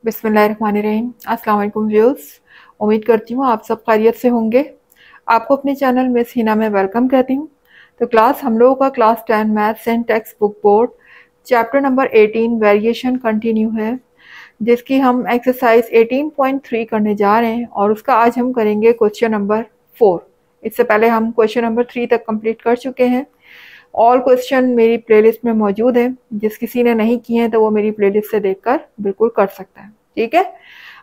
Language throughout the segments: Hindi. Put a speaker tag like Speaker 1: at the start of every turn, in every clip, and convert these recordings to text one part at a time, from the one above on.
Speaker 1: बिस्मिल्लाहिर्रहमानिर्रहीम। अस्सलाम वालेकुम व्यूअर्स, उम्मीद करती हूँ आप सब खैरियत से होंगे। आपको अपने चैनल मिस हिना में वेलकम कहती हूँ। तो क्लास हम लोगों का class 10 maths and text book board chapter number 18 variation continue है, जिसकी हम एक्सरसाइज 18.3 करने जा रहे हैं और उसका आज हम करेंगे क्वेश्चन नंबर 4। इससे पहले हम क्वेश्चन नंबर 3 तक कंप्लीट कर चुके हैं। ऑल क्वेश्चन मेरी प्लेलिस्ट में मौजूद है, जिस किसी ने नहीं किए हैं तो वो मेरी प्लेलिस्ट से देखकर बिल्कुल कर सकता है। ठीक है,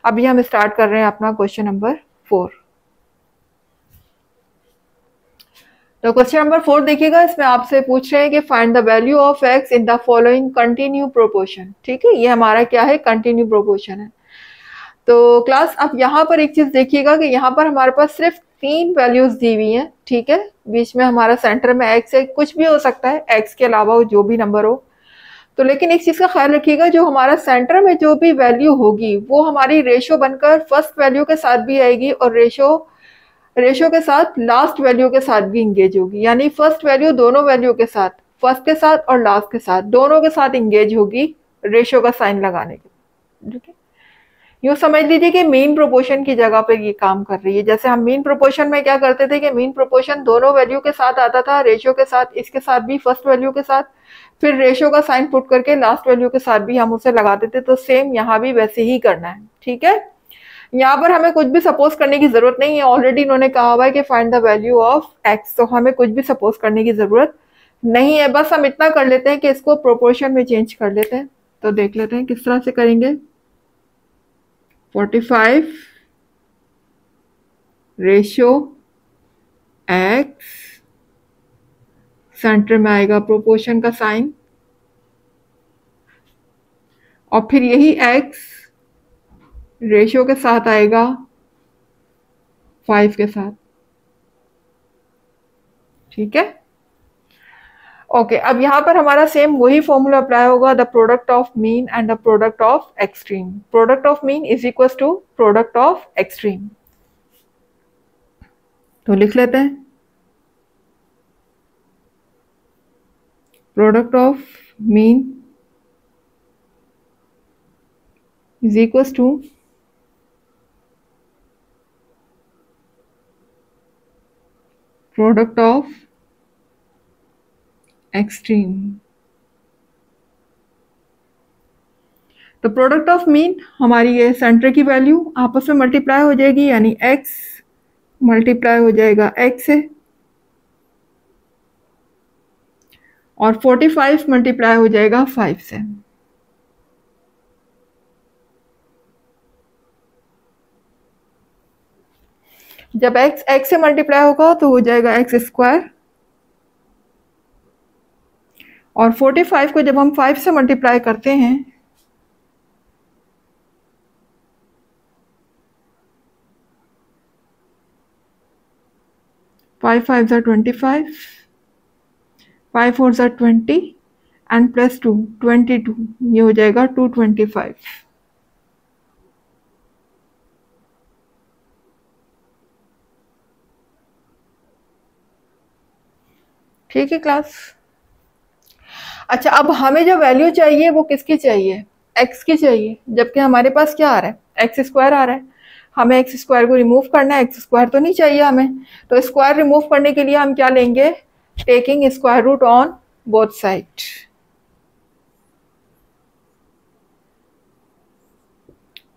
Speaker 1: अभी हम स्टार्ट कर रहे हैं अपना क्वेश्चन नंबर 4। तो क्वेश्चन नंबर 4 देखिएगा, इसमें आपसे पूछ रहे हैं कि find the value of x in the following continue proportion. ठीक है, ये हमारा क्या है, कंटिन्यू प्रोपोर्शन है। तो क्लास अब यहाँ पर एक चीज देखिएगा कि यहाँ पर हमारे पास सिर्फ 3 वैल्यूज दी हुई हैं। ठीक है, बीच में हमारा सेंटर में एक्स है, कुछ भी हो सकता है एक्स के अलावा जो भी नंबर हो। तो लेकिन एक चीज का ख्याल रखिएगा, जो हमारा सेंटर में जो भी वैल्यू होगी वो हमारी रेशो बनकर फर्स्ट वैल्यू के साथ भी आएगी और रेशो के साथ लास्ट वैल्यू के साथ भी इंगेज होगी। यानी फर्स्ट वैल्यू दोनों वैल्यू के साथ, फर्स्ट के साथ और लास्ट के साथ, दोनों के साथ इंगेज होगी रेशो का साइन लगाने के। ठीक है, यूँ समझ लीजिए कि मीन प्रोपोर्शन की जगह पर ये काम कर रही है। जैसे हम मीन प्रोपोर्शन में क्या करते थे कि मीन प्रोपोर्शन दोनों वैल्यू के साथ आता था, रेशियो के साथ, इसके साथ भी फर्स्ट वैल्यू के साथ, फिर रेशियो का साइन पुट करके लास्ट वैल्यू के साथ भी हम उसे लगाते थे। तो सेम यहाँ भी वैसे ही करना है। ठीक है, यहाँ पर हमें कुछ भी सपोज करने की जरूरत नहीं है, ऑलरेडी इन्होंने कहा हुआ है कि find the value of x, तो हमें कुछ भी सपोज करने की जरूरत नहीं है। बस हम इतना कर लेते हैं कि इसको प्रोपोर्शन में चेंज कर लेते हैं। तो देख लेते हैं किस तरह से करेंगे। 45 रेशो एक्स, सेंटर में आएगा प्रोपोर्शन का साइन, और फिर यही एक्स रेशियो के साथ आएगा 5 के साथ। ठीक है, ओके। अब यहां पर हमारा सेम वही फॉर्मूला अप्लाई होगा, the product of mean and the product of extreme. Product of mean is equal to product of extreme. तो लिख लेते हैं, product of mean is equal to product of extreme. तो प्रोडक्ट ऑफ मीन हमारी ये सेंटर की वैल्यू आपस में मल्टीप्लाई हो जाएगी, यानी x मल्टीप्लाई हो जाएगा x से, और 45 मल्टीप्लाई हो जाएगा 5 से। जब x से मल्टीप्लाई होगा तो हो जाएगा एक्स स्क्वायर, और 45 को जब हम 5 से मल्टीप्लाई करते हैं फाइव 5 ज़ा 25, 5 4 ज़ा 20 एंड प्लस 2 22, ये हो जाएगा 225। ठीक है क्लास। अच्छा, अब हमें जो वैल्यू चाहिए वो किसकी चाहिए, एक्स की चाहिए, जबकि हमारे पास क्या आ रहा है, एक्स स्क्वायर आ रहा है। हमें एक्स स्क्वायर को रिमूव करना है, एक्स स्क्वायर तो नहीं चाहिए हमें। तो स्क्वायर रिमूव करने के लिए हम क्या लेंगे, taking square root on both side.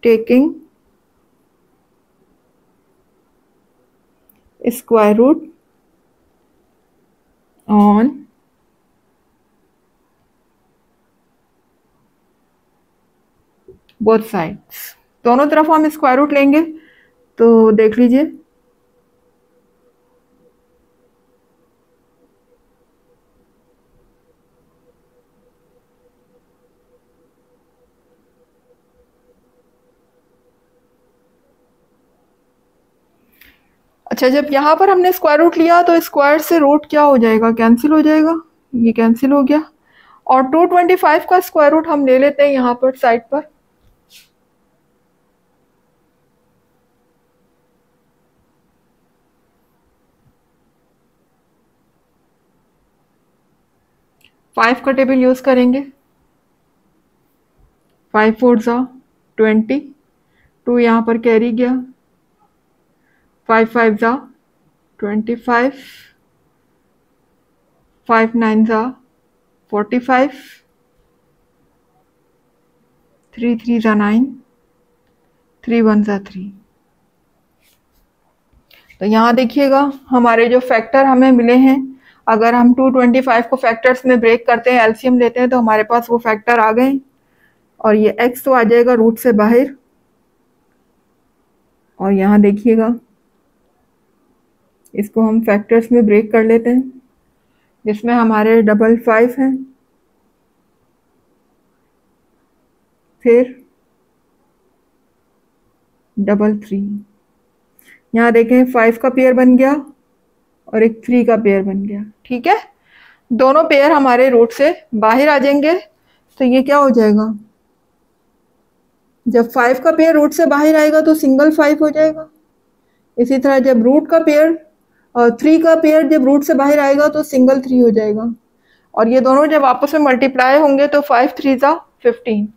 Speaker 1: Taking square root on both sides, दोनों तरफ हम स्क्वायर रूट लेंगे। तो देख लीजिए, अच्छा जब यहाँ पर हमने स्क्वायर रूट लिया तो स्क्वायर से रूट क्या हो जाएगा, कैंसिल हो जाएगा, ये कैंसिल हो गया। और 225 का स्क्वायर रूट हम ले लेते हैं यहाँ पर साइड पर। फाइव का टेबल यूज करेंगे, 5 4 ज़ा 20, 2 यहाँ पर कैरी गया, 5 5 जा 25, 5 9 जा 45, 3 3 जा 9, 3 1 जा 3। तो यहाँ देखिएगा हमारे जो फैक्टर हमें मिले हैं, अगर हम 225 को फैक्टर्स में ब्रेक करते हैं, एलसीएम लेते हैं, तो हमारे पास वो फैक्टर आ गए। और ये x तो आ जाएगा रूट से बाहर। और यहाँ देखिएगा इसको हम फैक्टर्स में ब्रेक कर लेते हैं, जिसमें हमारे 5 हैं, फिर 3। यहाँ देखें 5 का पेयर बन गया और एक 3 का पेयर बन गया। ठीक है, दोनों पेयर हमारे रूट से बाहर आ जाएंगे। तो ये क्या हो जाएगा, जब 5 का पेयर रूट से बाहर आएगा तो सिंगल 5 हो जाएगा। इसी तरह जब रूट का पेयर और 3 का पेयर जब रूट से बाहर आएगा तो सिंगल 3 हो जाएगा। और ये दोनों जब आपस में मल्टीप्लाई होंगे तो 5 3 जा 15।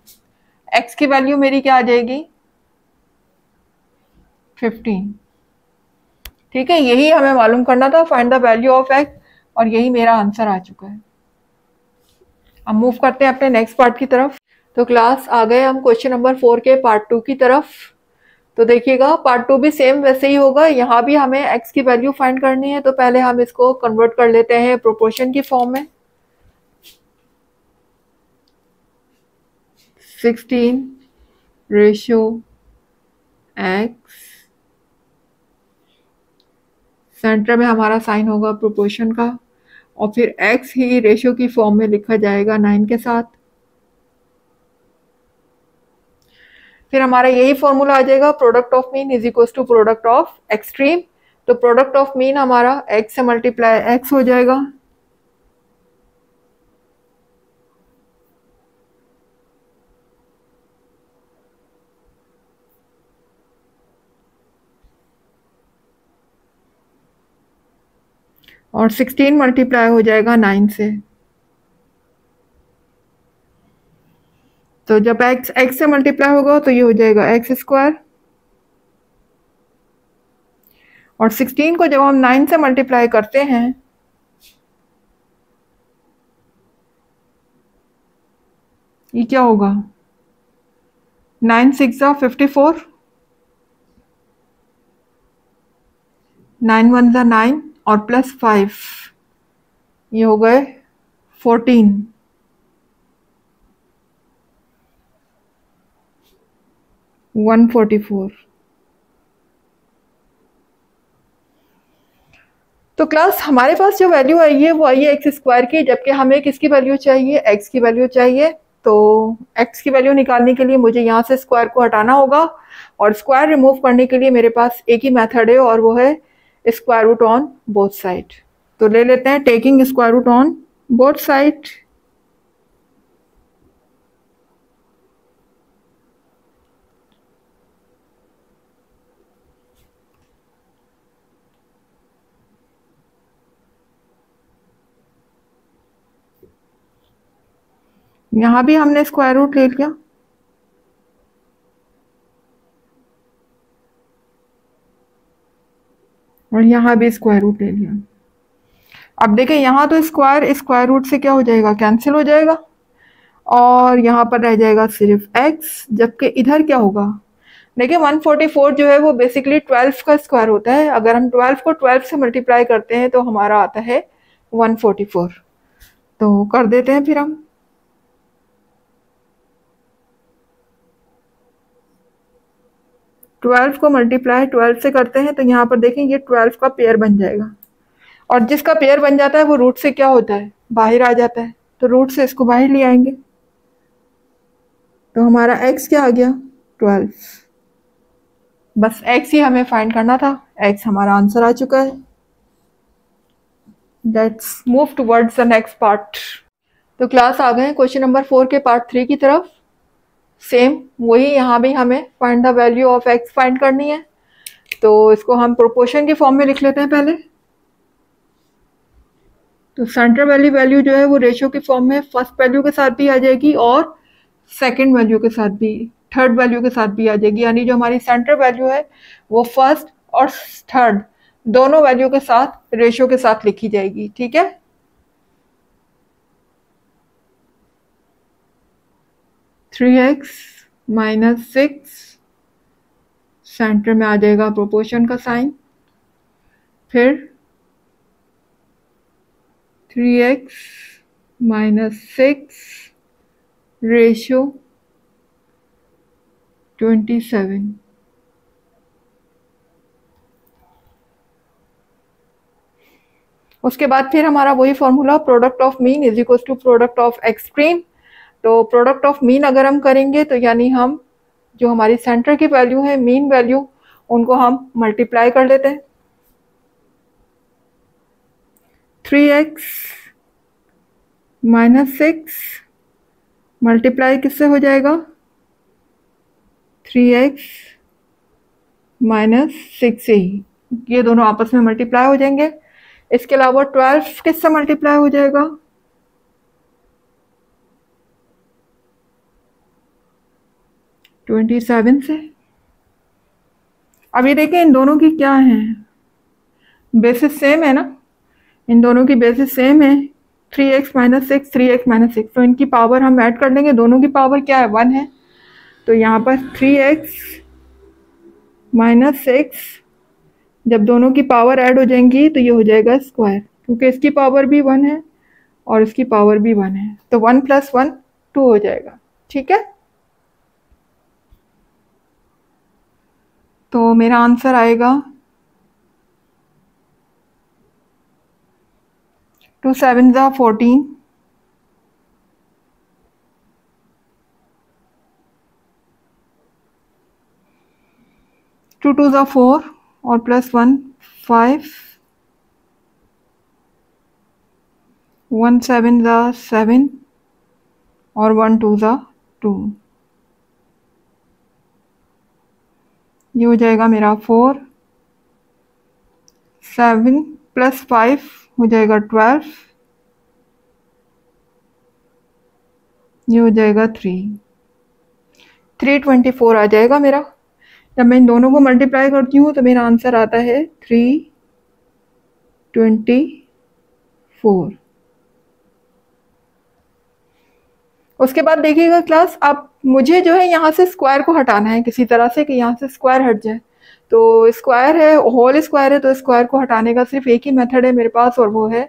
Speaker 1: x की वैल्यू मेरी क्या आ जाएगी, 15। ठीक है, यही हमें मालूम करना था, find the value of x, और यही मेरा आंसर आ चुका है। अब मूव करते हैं अपने नेक्स्ट पार्ट की तरफ। तो क्लास आ गए हम क्वेश्चन नंबर 4 के पार्ट 2 की तरफ। तो देखिएगा पार्ट 2 भी सेम वैसे ही होगा, यहाँ भी हमें x की वैल्यू फाइंड करनी है। तो पहले हम इसको कन्वर्ट कर लेते हैं प्रोपोर्शन की फॉर्म में। 16 रेशियो x, सेंटर में हमारा साइन होगा प्रोपोर्शन का, और फिर x ही रेशियो की फॉर्म में लिखा जाएगा 9 के साथ। फिर हमारा यही फॉर्मूला आ जाएगा, product of mean is equal to product of extreme. तो प्रोडक्ट ऑफ मीन हमारा x से मल्टीप्लाई x हो जाएगा, और 16 मल्टीप्लाई हो जाएगा 9 से। तो जब x से मल्टीप्लाई होगा तो ये हो जाएगा x², और 16 को जब हम 9 से मल्टीप्लाई करते हैं ये क्या होगा, 9 6 जा 54, 9 1 जा 9 और प्लस 5, ये हो गए 14। 144। तो क्लास हमारे पास जो वैल्यू आई है वो आई है x² की, जबकि हमें किसकी वैल्यू चाहिए, x की वैल्यू चाहिए। तो x की वैल्यू निकालने के लिए मुझे यहाँ से स्क्वायर को हटाना होगा, और स्क्वायर रिमूव करने के लिए मेरे पास एक ही मेथड है, और वो है square root on both side. तो ले लेते हैं taking square root on both side. यहाँ भी हमने स्क्वायर रूट ले लिया, और यहाँ भी स्क्वायर रूट ले लिया। अब देखें यहाँ तो स्क्वायर रूट से क्या हो जाएगा, कैंसिल हो जाएगा, और यहाँ पर रह जाएगा सिर्फ x, जबकि इधर क्या होगा, देखिए 144 जो है वो बेसिकली 12 का स्क्वायर होता है। अगर हम 12 को 12 से मल्टीप्लाई करते हैं तो हमारा आता है 144। तो कर देते हैं फिर हम, ट्वेल्व को मल्टीप्लाई 12 से करते हैं तो यहाँ पर देखें ये 12 का पेयर बन जाएगा, और जिसका पेयर बन जाता है वो रूट से क्या होता है, बाहर आ जाता है। तो रूट से इसको बाहर ले आएंगे, तो हमारा x क्या आ गया, 12। बस x ही हमें फाइंड करना था, x हमारा आंसर आ चुका है। Let's move towards the next part. तो क्लास आ गए क्वेश्चन नंबर 4 के पार्ट 3 की तरफ। सेम वही, यहाँ भी हमें find the value of x find करनी है। तो इसको हम प्रोपोर्शन के फॉर्म में लिख लेते हैं पहले। तो सेंटर वाली वैल्यू जो है वो रेशियो की फॉर्म में फर्स्ट वैल्यू के साथ भी आ जाएगी और सेकंड वैल्यू के साथ भी थर्ड वैल्यू के साथ भी आ जाएगी, यानी जो हमारी सेंटर वैल्यू है वो फर्स्ट और थर्ड दोनों वैल्यू के साथ रेशियो के साथ लिखी जाएगी। ठीक है, three x minus six, centre में आ जाएगा प्रोपोर्शन का साइन, फिर 3x माइनस सिक्स रेशियो 27। उसके बाद फिर हमारा वही formula product of mean is equal to product of extreme. तो प्रोडक्ट ऑफ मीन अगर हम करेंगे तो यानी हम जो हमारी सेंटर की वैल्यू है, मीन वैल्यू, उनको हम मल्टीप्लाई कर लेते हैं। 3x माइनस सिक्स मल्टीप्लाई किससे हो जाएगा, 3x माइनस सिक्स से ही, ये दोनों आपस में मल्टीप्लाई हो जाएंगे। इसके अलावा 12 किससे मल्टीप्लाई हो जाएगा, 27 से। अब ये देखें इन दोनों की क्या है, बेसिस सेम है ना, इन दोनों की बेसिस सेम है, 3x minus six, 3x minus six, तो इनकी पावर हम ऐड कर लेंगे, दोनों की पावर क्या है, 1 है। तो यहाँ पर 3x माइनस सिक्स, जब दोनों की पावर ऐड हो जाएंगी तो ये हो जाएगा स्क्वायर, क्योंकि इसकी पावर भी 1 है और इसकी पावर भी 1 है, तो 1 प्लस 1 2 हो जाएगा। ठीक है, तो मेरा आंसर आएगा 2 7 ज़ा 14, 2 2 ज़ा 4 और प्लस 1 5, 1 7 ज़ा 7 और 1 2 ज़ा 2, ये हो जाएगा मेरा 4, 7 प्लस 5 हो जाएगा 12, ये हो जाएगा 324 आ जाएगा मेरा। जब मैं इन दोनों को मल्टीप्लाई करती हूँ तो मेरा आंसर आता है 324। उसके बाद देखिएगा क्लास, अब मुझे जो है यहाँ से स्क्वायर को हटाना है किसी तरह से, कि यहाँ से स्क्वायर हट जाए। तो स्क्वायर है, होल स्क्वायर है, तो स्क्वायर को हटाने का सिर्फ एक ही मेथड है मेरे पास, और वो है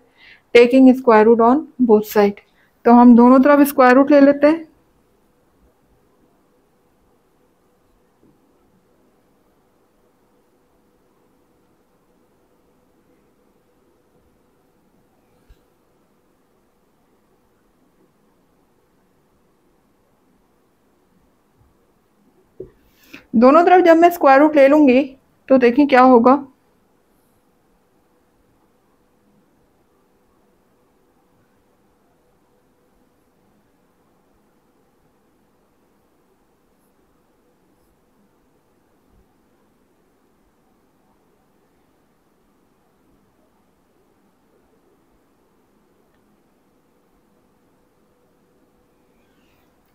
Speaker 1: taking square root on both side. तो हम दोनों तरफ स्क्वायर रूट ले लेते हैं। दोनों तरफ जब मैं स्क्वायर रूट ले लूंगी तो देखिए क्या होगा,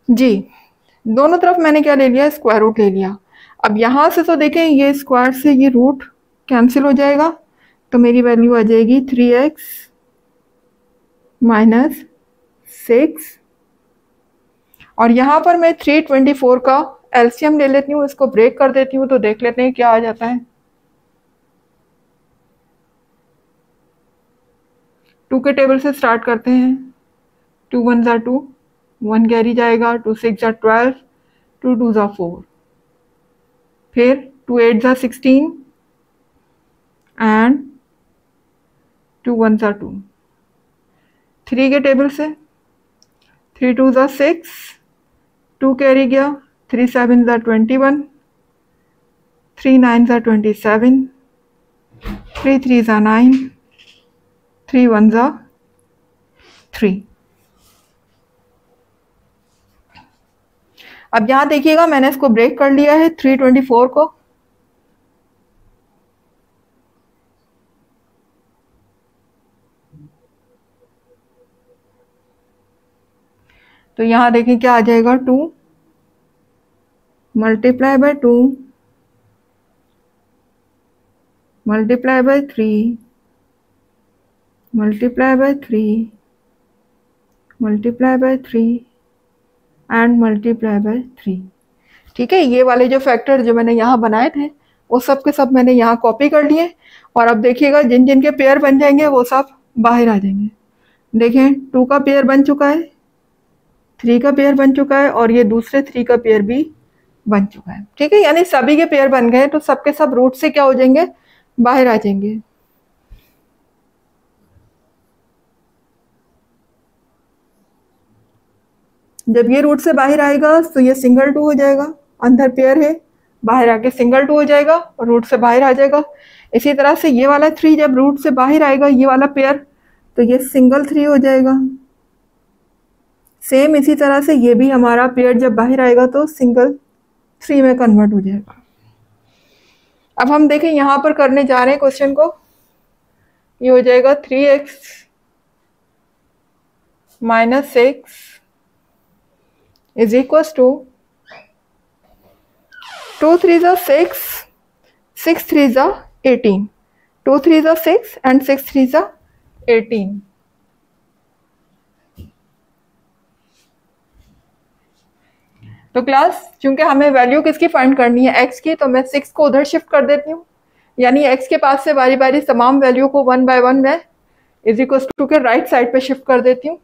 Speaker 1: जी दोनों तरफ मैंने क्या ले लिया, स्क्वायर रूट ले लिया। अब यहाँ से तो देखें ये स्क्वायर से ये रूट कैंसिल हो जाएगा, तो मेरी वैल्यू आ जाएगी 3x माइनस सिक्स, और यहाँ पर मैं 324 का एलसीएम ले लेती हूँ, इसको ब्रेक कर देती हूँ, तो देख लेते हैं क्या आ जाता है। 2 के टेबल से स्टार्ट करते हैं, 2 1 ज़ा 2, 1 कैरी जाएगा, 2 6 ज़ा 12, 2 2 ज़ा 4, फिर 2 8 ज़ा 16 एंड 2 1 ज़ा 2, 3 के टेबल से 3 2 ज़ा 6, 2 कैरी गया, 3 7 ज़ा 21, 3 9 ज़ा 27, 3 3 ज़ा 9, 3 1 ज़ा 3। अब यहाँ देखिएगा मैंने इसको ब्रेक कर लिया है 324 को, तो यहाँ देखें क्या आ जाएगा, 2 multiply by 2 multiply by 3 multiply by 3 multiply by 3 and multiply by 3। ठीक है, ये वाले जो फैक्टर जो मैंने यहाँ बनाए थे वो सब के सब मैंने यहाँ कॉपी कर लिए। और अब देखिएगा जिन जिन के पेयर बन जाएंगे वो सब बाहर आ जाएंगे। देखें 2 का पेयर बन चुका है, 3 का पेयर बन चुका है और ये दूसरे 3 का पेयर भी बन चुका है। ठीक है, यानी सभी के पेयर बन गए तो सबके सब रूट से क्या हो जाएंगे, बाहर आ जाएंगे। जब ये रूट से बाहर आएगा तो ये सिंगल 2 हो जाएगा, अंदर पेयर है, बाहर आके सिंगल 2 हो जाएगा और रूट से बाहर आ जाएगा। इसी तरह से ये वाला 3 जब रूट से बाहर आएगा, ये वाला पेयर, तो ये सिंगल 3 हो जाएगा। सेम इसी तरह से ये भी हमारा पेयर जब बाहर आएगा तो सिंगल 3 में कन्वर्ट हो जाएगा। अब हम देखें यहाँ पर करने जा रहे हैं क्वेश्चन को, ये हो जाएगा 3x - 6 is equal to 2 3 6 6 3 18 2 3 6 and 6 3 18। तो क्लास चूंकि हमें वैल्यू किसकी फाइंड करनी है, x की, तो मैं 6 को उधर शिफ्ट कर देती हूँ, यानी x के पास से बारी बारी तमाम वैल्यू को 1 बाय 1 मैं इज इक्वल टू के राइट साइड पे शिफ्ट कर देती हूँ।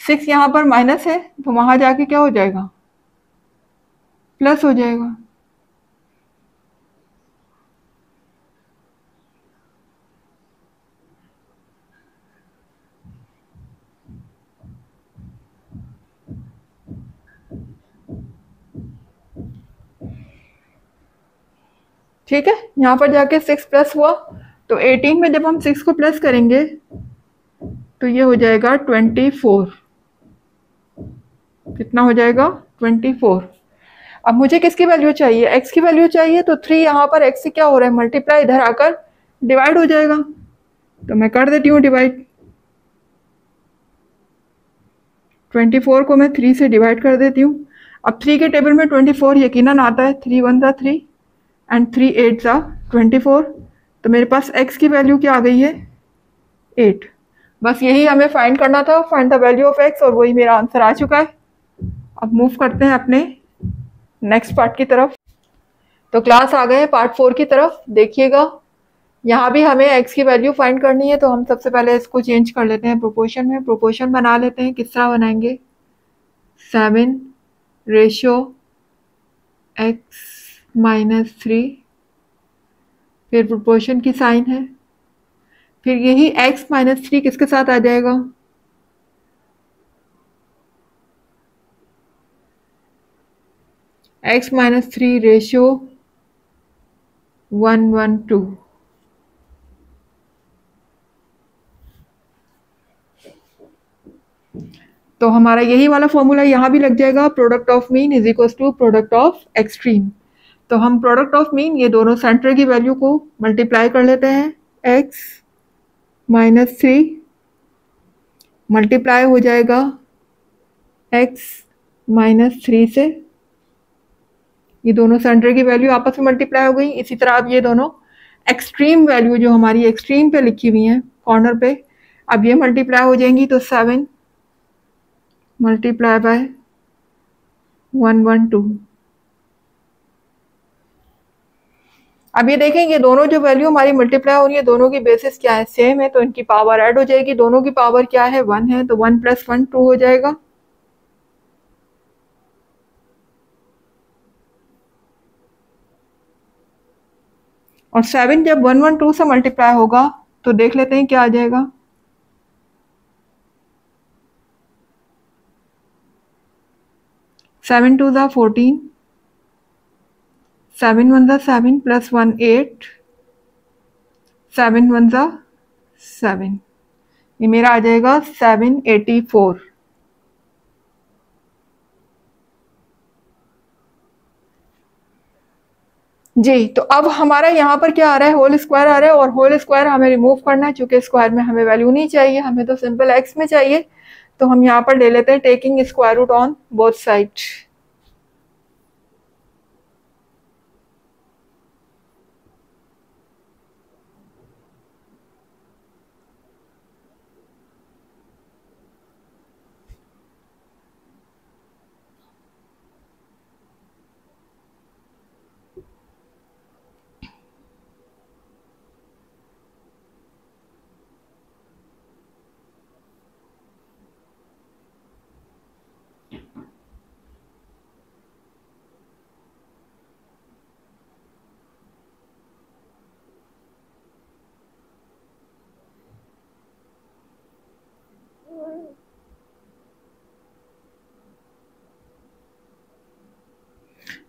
Speaker 1: 6 यहाँ पर माइनस है तो वहां जाके क्या हो जाएगा, प्लस हो जाएगा। ठीक है, यहाँ पर जाके 6 प्लस हुआ तो 18 में जब हम 6 को प्लस करेंगे तो ये हो जाएगा 24। कितना हो जाएगा, 24। अब मुझे किसकी वैल्यू चाहिए, x की वैल्यू चाहिए, तो 3 यहाँ पर x से क्या हो रहा है, मल्टीप्लाई, इधर आकर डिवाइड हो जाएगा, तो मैं कर देती हूँ डिवाइड। 24 को मैं 3 से डिवाइड कर देती हूँ। अब 3 के टेबल में 24 यकीनन आता है, 3 1 3 एंड 3 8 24, तो मेरे पास x की वैल्यू क्या आ गई है, 8। बस यही हमें फाइंड करना था, find the value of x, और वही मेरा आंसर आ चुका है। अब मूव करते हैं अपने नेक्स्ट पार्ट की तरफ। तो क्लास आ गए पार्ट 4 की तरफ। देखिएगा यहाँ भी हमें x की वैल्यू फाइंड करनी है, तो हम सबसे पहले इसको चेंज कर लेते हैं प्रोपोर्शन में। प्रोपोर्शन बना लेते हैं, किस तरह बनाएंगे, 7 रेशो x -3, फिर प्रोपोर्शन की साइन है, फिर यही x -3 किसके साथ आ जाएगा, x -3 रेशो 1 1 2। तो हमारा यही वाला फॉर्मूला यहाँ भी लग जाएगा, product of mean is equal to product of extreme. तो हम प्रोडक्ट ऑफ मीन, ये दोनों सेंटर की वैल्यू को मल्टीप्लाई कर लेते हैं, x -3 मल्टीप्लाई हो जाएगा x -3 से, ये दोनों सेंटर की वैल्यू आपस में मल्टीप्लाई हो गई। इसी तरह अब ये दोनों एक्सट्रीम वैल्यू जो हमारी एक्सट्रीम पे लिखी हुई हैं कॉर्नर पे, अब ये मल्टीप्लाई हो जाएंगी, तो 7 मल्टीप्लाई बाय 1 1 2। अब ये देखें ये दोनों जो वैल्यू हमारी मल्टीप्लाई हो रही है, दोनों की बेसिस क्या है, सेम है, तो इनकी पावर ऐड हो जाएगी। दोनों की पावर क्या है, 1 है, तो 1 + 1 2 हो जाएगा। और 7 जब 1 1 2 से मल्टीप्लाई होगा तो देख लेते हैं क्या आ जाएगा, 7 2 14, 7 1 7 + 1 8, 7 1 7, ये मेरा आ जाएगा 784। जी, तो अब हमारा यहाँ पर क्या आ रहा है, होल स्क्वायर आ रहा है, और होल स्क्वायर हमें रिमूव करना है, चूंकि स्क्वायर में हमें वैल्यू नहीं चाहिए, हमें तो सिंपल x में चाहिए। तो हम यहाँ पर ले लेते हैं taking square root on both side.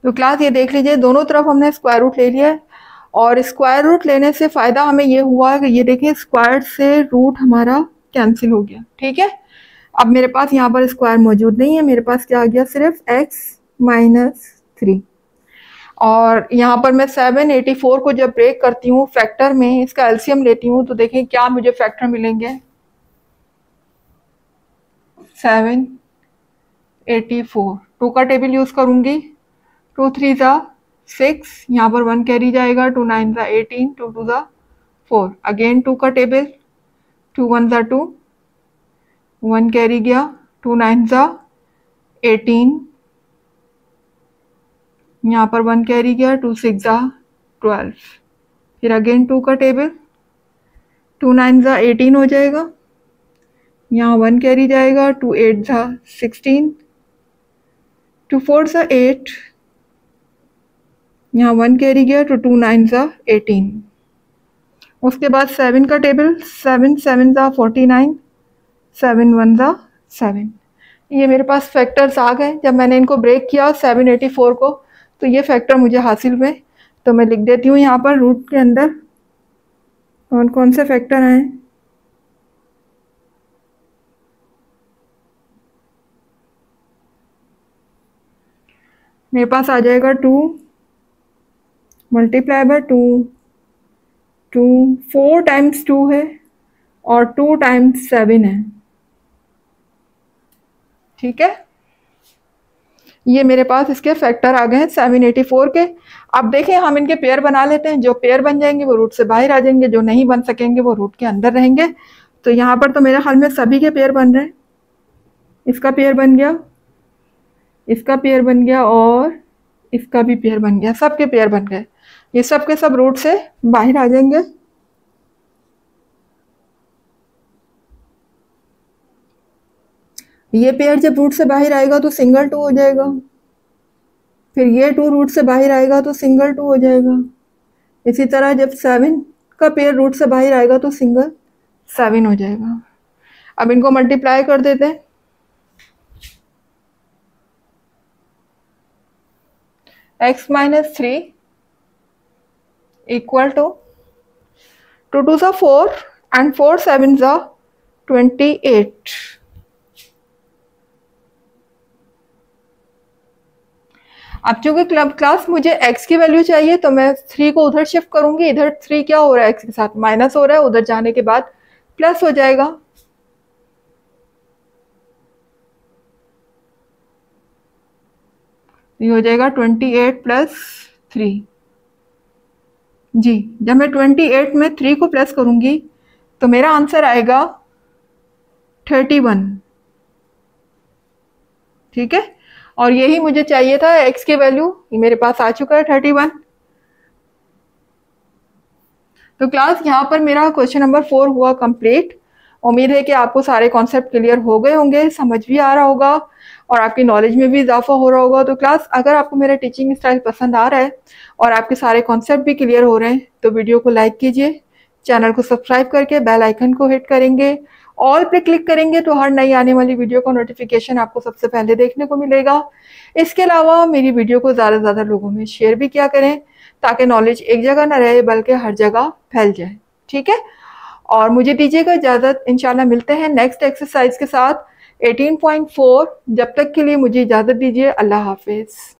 Speaker 1: तो क्लास ये देख लीजिए, दोनों तरफ हमने स्क्वायर रूट ले लिया है, और स्क्वायर रूट लेने से फ़ायदा हमें ये हुआ कि ये देखिए स्क्वायर से रूट हमारा कैंसिल हो गया। ठीक है, अब मेरे पास यहाँ पर स्क्वायर मौजूद नहीं है, मेरे पास क्या आ गया, सिर्फ x-3। और यहाँ पर मैं 784 को जब ब्रेक करती हूँ फैक्टर में, इसका एलसीएम लेती हूँ, तो देखिए क्या मुझे फैक्टर मिलेंगे, 784। 2 का टेबल यूज़ करूँगी, 2 3 ज़ा 6, यहाँ पर 1 कैरी जाएगा, 2 9 ज़ा 18, 2 2 ज़ा 4, अगेन 2 का टेबल, 2 1 ज़ा 2, 1 कैरी गया, 2 9 ज़ा 18, यहाँ पर 1 कैरी गया, 2 6 ज़ा 12, फिर अगेन 2 का टेबल, 2 9 ज़ा 18 हो जाएगा, यहाँ 1 कैरी जाएगा, 2 8 ज़ा 16, 2 4 ज़ा 8, यहाँ 1 कैरी गया, तो 2 9 ज़ा 18। उसके बाद 7 का टेबल, 7 7 ज़ा 49, 7 1 ज़ा 7। ये मेरे पास फैक्टर्स आ गए। जब मैंने इनको ब्रेक किया 784 को, तो ये फैक्टर मुझे हासिल हुए। तो मैं लिख देती हूँ यहाँ पर रूट के अंदर कौन कौन से फैक्टर आए। मेरे पास आ जाएगा 2 मल्टीप्लाई बाय 2, 4 टाइम्स 2 है और 2 टाइम्स 7 है। ठीक है, ये मेरे पास इसके फैक्टर आ गए हैं 784 के। अब देखें हम इनके पेयर बना लेते हैं। जो पेयर बन जाएंगे वो रूट से बाहर आ जाएंगे, जो नहीं बन सकेंगे वो रूट के अंदर रहेंगे। तो यहाँ पर तो मेरे ख्याल में सभी के पेयर बन रहे हैं। इसका पेयर बन गया, इसका पेयर बन गया और इसका भी पेयर बन गया, सबके पेयर बन गए। ये सब के सब रूट से बाहर आ जाएंगे। ये पेयर जब रूट से बाहर आएगा तो सिंगल 2 हो जाएगा, फिर ये 2 रूट से बाहर आएगा तो सिंगल 2 हो जाएगा। इसी तरह जब 7 का पेयर रूट से बाहर आएगा तो सिंगल 7 हो जाएगा। अब इनको मल्टीप्लाई कर देते हैं। x-3 इक्वल टू 2 2 ज़ा 4 एंड 4 7 ज़ा 28। अब चूंकि क्लास मुझे x की वैल्यू चाहिए तो मैं 3 को उधर शिफ्ट करूंगी। इधर 3 क्या हो रहा है, x के साथ माइनस हो रहा है, उधर जाने के बाद प्लस हो जाएगा। ये हो जाएगा 28 प्लस 3। जी, जब मैं 28 में 3 को प्लस करूंगी तो मेरा आंसर आएगा 31। ठीक है, और यही मुझे चाहिए था x की वैल्यू, ये मेरे पास आ चुका है 31। तो क्लास यहाँ पर मेरा क्वेश्चन नंबर 4 हुआ कंप्लीट। उम्मीद है कि आपको सारे कॉन्सेप्ट क्लियर हो गए होंगे, समझ भी आ रहा होगा और आपकी नॉलेज में भी इजाफा हो रहा होगा। तो क्लास अगर आपको मेरा टीचिंग स्टाइल पसंद आ रहा है और आपके सारे कॉन्सेप्ट भी क्लियर हो रहे हैं तो वीडियो को लाइक कीजिए, चैनल को सब्सक्राइब करके बेल आइकन को हिट करेंगे, ऑल पे क्लिक करेंगे तो हर नई आने वाली वीडियो का नोटिफिकेशन आपको सबसे पहले देखने को मिलेगा। इसके अलावा मेरी वीडियो को ज़्यादा से ज़्यादा लोगों में शेयर भी किया करें ताकि नॉलेज एक जगह ना रहे बल्कि हर जगह फैल जाए। ठीक है, और मुझे दीजिएगा इजाज़त। इंशाल्लाह मिलते हैं नेक्स्ट एक्सरसाइज के साथ 18.4। जब तक के लिए मुझे इजाज़त दीजिए। अल्लाह हाफिज़।